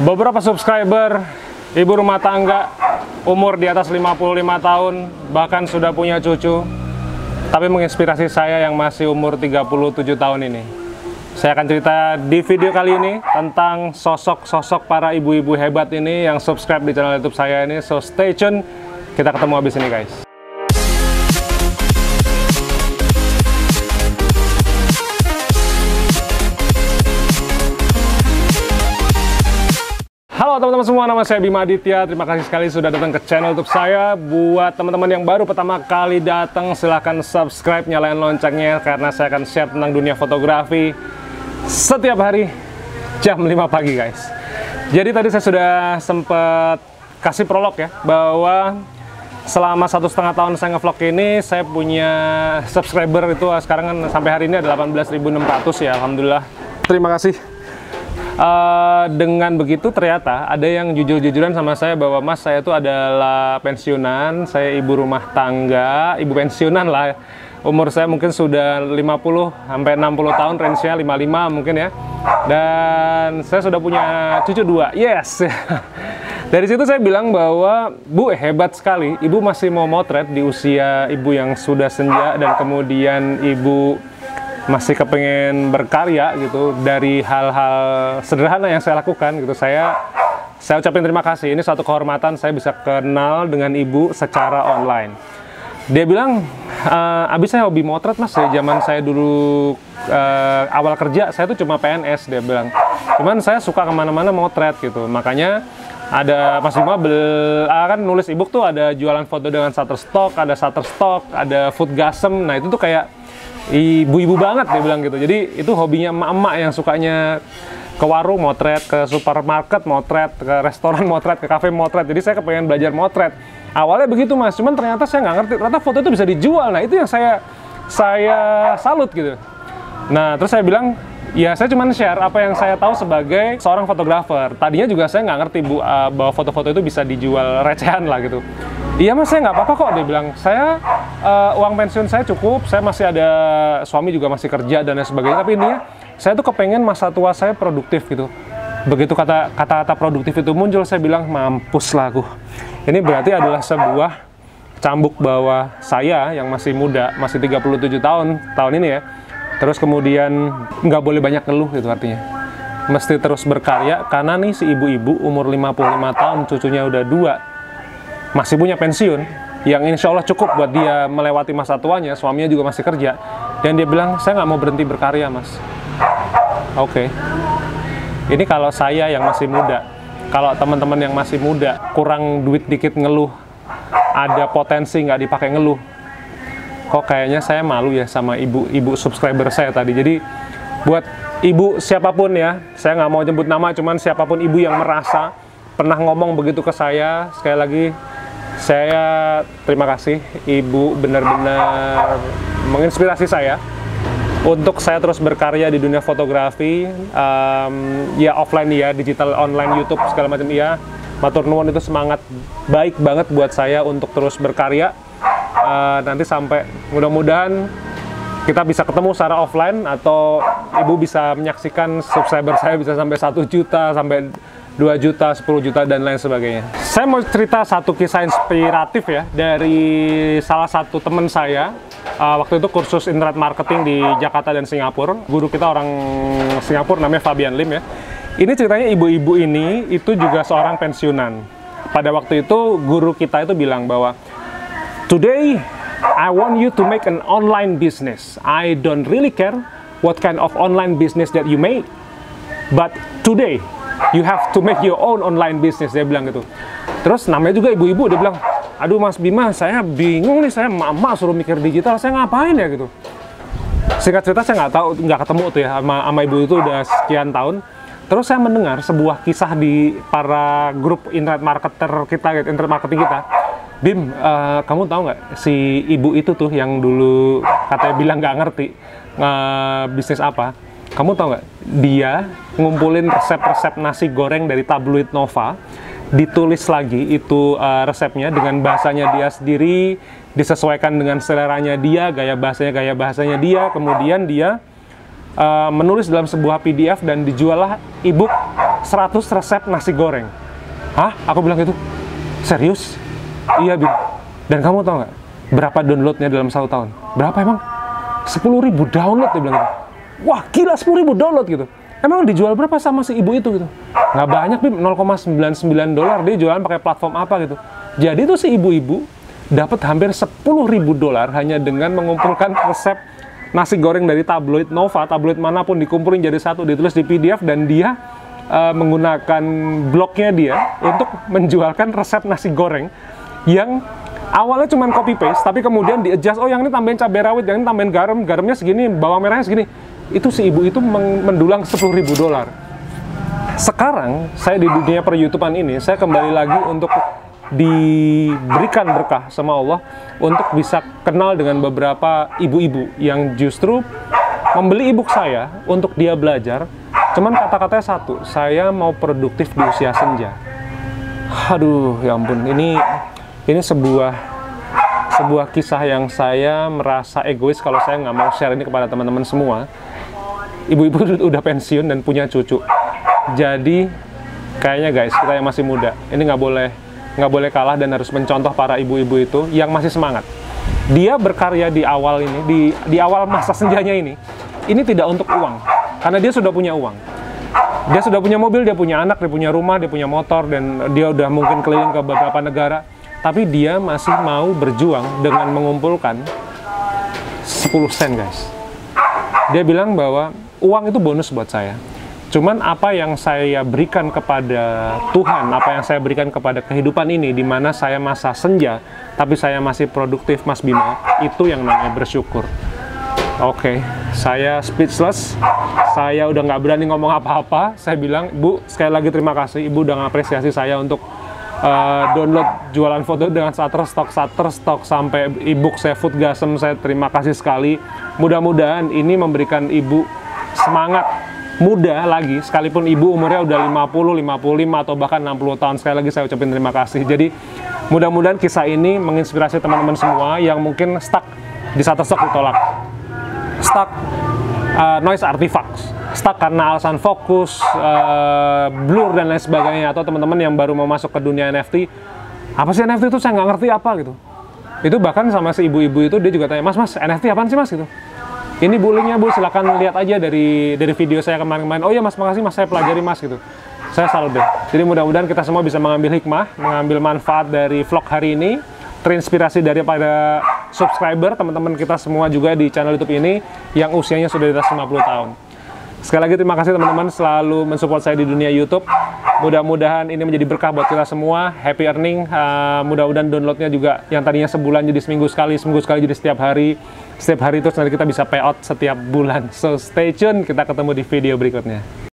Beberapa subscriber, ibu rumah tangga, umur di atas 55 tahun, bahkan sudah punya cucu, tapi menginspirasi saya yang masih umur 37 tahun ini. Saya akan cerita di video kali ini tentang sosok-sosok para ibu-ibu hebat ini yang subscribe di channel YouTube saya ini. So stay tune, kita ketemu habis ini guys. Halo teman-teman semua, nama saya Bima Aditya. Terima kasih sekali sudah datang ke channel YouTube saya. Buat teman-teman yang baru pertama kali datang, silahkan subscribe, nyalain loncengnya, karena saya akan share tentang dunia fotografi setiap hari jam 5 pagi guys. Jadi tadi saya sudah sempat kasih prolog ya, bahwa selama 1,5 tahun saya ngevlog ini, saya punya subscriber itu sekarang kan sampai hari ini ada 18.600 ya, alhamdulillah. Terima kasih. Dengan begitu ternyata ada yang jujur-jujuran sama saya bahwa Mas, saya itu adalah pensiunan, saya ibu rumah tangga, ibu pensiunan lah. Umur saya mungkin sudah 50 sampai 60 tahun, range-nya 55 mungkin ya. Dan saya sudah punya cucu 2. Yes. Dari situ saya bilang bahwa, Bu, hebat sekali, Ibu masih mau motret di usia Ibu yang sudah senja, dan kemudian Ibu masih kepengen berkarya gitu dari hal-hal sederhana yang saya lakukan gitu. Saya ucapin terima kasih. Ini suatu kehormatan saya bisa kenal dengan Ibu secara online. Dia bilang, abis saya hobi motret Mas, dari zaman saya dulu awal kerja saya tuh cuma PNS, dia bilang. Cuman saya suka kemana-mana motret gitu. Makanya ada Mas Bima kan nulis ebook tuh, ada jualan foto dengan Shutterstock, ada Shutterstock, ada Foodgasm. Nah itu tuh kayak ibu-ibu banget, dia bilang gitu. Jadi itu hobinya emak-emak yang sukanya ke warung motret, ke supermarket motret, ke restoran motret, ke kafe motret. Jadi saya kepengen belajar motret. Awalnya begitu Mas, cuman ternyata saya nggak ngerti, ternyata foto itu bisa dijual. Nah itu yang saya salut gitu. Nah terus saya bilang, ya saya cuma share apa yang saya tahu sebagai seorang fotografer. Tadinya juga saya nggak ngerti Bu, bahwa foto-foto itu bisa dijual recehan lah gitu. Iya Mas, saya nggak apa-apa kok, dia bilang. Saya uang pensiun saya cukup, saya masih ada suami juga masih kerja dan lain sebagainya. Tapi ini saya tuh kepengen masa tua saya produktif gitu. Begitu kata-kata produktif itu muncul, saya bilang mampus lah aku. Ini berarti adalah sebuah cambuk bahwa saya yang masih muda, masih 37 tahun ini ya. Terus kemudian nggak boleh banyak ngeluh gitu artinya. Mesti terus berkarya, karena nih si ibu-ibu umur 55 tahun, cucunya udah 2, masih punya pensiun yang insya Allah cukup buat dia melewati masa tuanya, suaminya juga masih kerja. Dan dia bilang, saya nggak mau berhenti berkarya Mas. Oke. Ini kalau saya yang masih muda. Kalau teman-teman yang masih muda, kurang duit dikit ngeluh, ada potensi nggak dipakai ngeluh, kok kayaknya saya malu ya sama ibu subscriber saya tadi. Jadi buat ibu siapapun ya, saya nggak mau jemput nama, cuman siapapun ibu yang merasa pernah ngomong begitu ke saya, sekali lagi saya terima kasih. Ibu benar-benar menginspirasi saya untuk saya terus berkarya di dunia fotografi, ya offline ya, digital, online, YouTube segala macam iya. Matur nuwun, itu semangat baik banget buat saya untuk terus berkarya. Nanti sampai mudah-mudahan kita bisa ketemu secara offline, atau ibu bisa menyaksikan subscriber saya bisa sampai 1 juta, sampai 2 juta, 10 juta, dan lain sebagainya. Saya mau cerita satu kisah inspiratif ya, dari salah satu teman saya. Waktu itu kursus internet marketing di Jakarta dan Singapura. Guru kita orang Singapura, namanya Fabian Lim ya. Ini ceritanya ibu-ibu ini itu juga seorang pensiunan. Pada waktu itu guru kita itu bilang bahwa, "Today, I want you to make an online business. I don't really care what kind of online business that you make, but today you have to make your own online business," dia bilang gitu. Terus namanya juga ibu-ibu, dia bilang, "Aduh Mas Bima, saya bingung nih, saya mama suruh mikir digital, saya ngapain ya gitu." Singkat cerita, saya nggak ketemu tuh ya sama ibu itu udah sekian tahun. Terus saya mendengar sebuah kisah di para grup internet marketer kita, internet marketing kita. Bim, kamu tahu nggak si ibu itu tuh yang dulu katanya bilang nggak ngerti bisnis apa? Kamu tahu nggak? Dia ngumpulin resep-resep nasi goreng dari tabloid Nova, ditulis lagi itu resepnya dengan bahasanya dia sendiri, disesuaikan dengan seleranya dia, gaya bahasanya dia, kemudian dia menulis dalam sebuah PDF dan dijuallah ebook 100 resep nasi goreng. Hah? Aku bilang gitu. Serius? Iya, Bin. Dan kamu tahu nggak berapa downloadnya dalam 1 tahun? Berapa emang? 10.000 download, dia bilang gitu. Wah, gila, 10.000 download gitu. Emang dijual berapa sama si ibu itu gitu? Nggak banyak, Bim. $0,99 dia jualan pakai platform apa gitu. Jadi tuh si ibu-ibu dapat hampir $10.000 hanya dengan mengumpulkan resep nasi goreng dari tabloid Nova, tabloid manapun, dikumpulin jadi satu, ditulis di PDF, dan dia menggunakan blognya dia untuk menjualkan resep nasi goreng yang awalnya cuma copy paste, tapi kemudian di-adjust, oh yang ini tambahin cabai rawit, yang ini tambahin garam, garamnya segini, bawang merahnya segini. Itu si ibu itu mendulang $10.000. Sekarang saya di dunia per-YouTubean ini, saya kembali lagi untuk diberikan berkah sama Allah untuk bisa kenal dengan beberapa ibu-ibu yang justru membeli e-book saya untuk dia belajar. Cuman kata-katanya satu, saya mau produktif di usia senja. Aduh, ya ampun, ini sebuah kisah yang saya merasa egois kalau saya nggak mau share ini kepada teman-teman semua. Ibu-ibu udah pensiun dan punya cucu. Jadi kayaknya guys, kita yang masih muda ini nggak boleh kalah dan harus mencontoh para ibu-ibu itu yang masih semangat. Dia berkarya di awal ini, di awal masa senjanya ini tidak untuk uang, karena dia sudah punya uang. Dia sudah punya mobil, dia punya anak, dia punya rumah, dia punya motor, dan dia udah mungkin keliling ke beberapa negara. Tapi dia masih mau berjuang dengan mengumpulkan 10 sen, guys. Dia bilang bahwa uang itu bonus buat saya. Cuman apa yang saya berikan kepada Tuhan, apa yang saya berikan kepada kehidupan ini, di mana saya masa senja, tapi saya masih produktif, Mas Bima, itu yang namanya bersyukur. Oke, saya speechless. Saya udah nggak berani ngomong apa-apa. Saya bilang, Bu, sekali lagi terima kasih. Ibu udah ngapresiasi saya untuk download jualan foto dengan Shutterstock sampai e-book saya Foodgasm. Saya terima kasih sekali. Mudah-mudahan ini memberikan Ibu semangat muda lagi, sekalipun Ibu umurnya udah 50, 55, atau bahkan 60 tahun. Sekali lagi saya ucapin terima kasih. Jadi mudah-mudahan kisah ini menginspirasi teman-teman semua yang mungkin stuck di Shutterstock ditolak, stuck noise artifacts, stuck karena alasan fokus, blur dan lain sebagainya, atau teman-teman yang baru mau masuk ke dunia NFT, apa sih NFT itu, saya nggak ngerti apa gitu. Itu bahkan sama si ibu-ibu itu, dia juga tanya, Mas NFT apaan sih Mas gitu. Ini Bu linknya Bu, silakan lihat aja dari video saya kemarin-kemarin. Oh iya Mas, makasih Mas, saya pelajari Mas gitu. Saya salut deh. Jadi mudah-mudahan kita semua bisa mengambil hikmah, mengambil manfaat dari vlog hari ini, terinspirasi daripada subscriber teman-teman kita semua juga di channel YouTube ini yang usianya sudah di atas 50 tahun. Sekali lagi terima kasih teman-teman selalu mensupport saya di dunia YouTube. Mudah-mudahan ini menjadi berkah buat kita semua. Happy earning. Mudah-mudahan downloadnya juga yang tadinya sebulan jadi seminggu sekali jadi setiap hari. Setiap hari itu nanti kita bisa payout setiap bulan. So stay tune, kita ketemu di video berikutnya.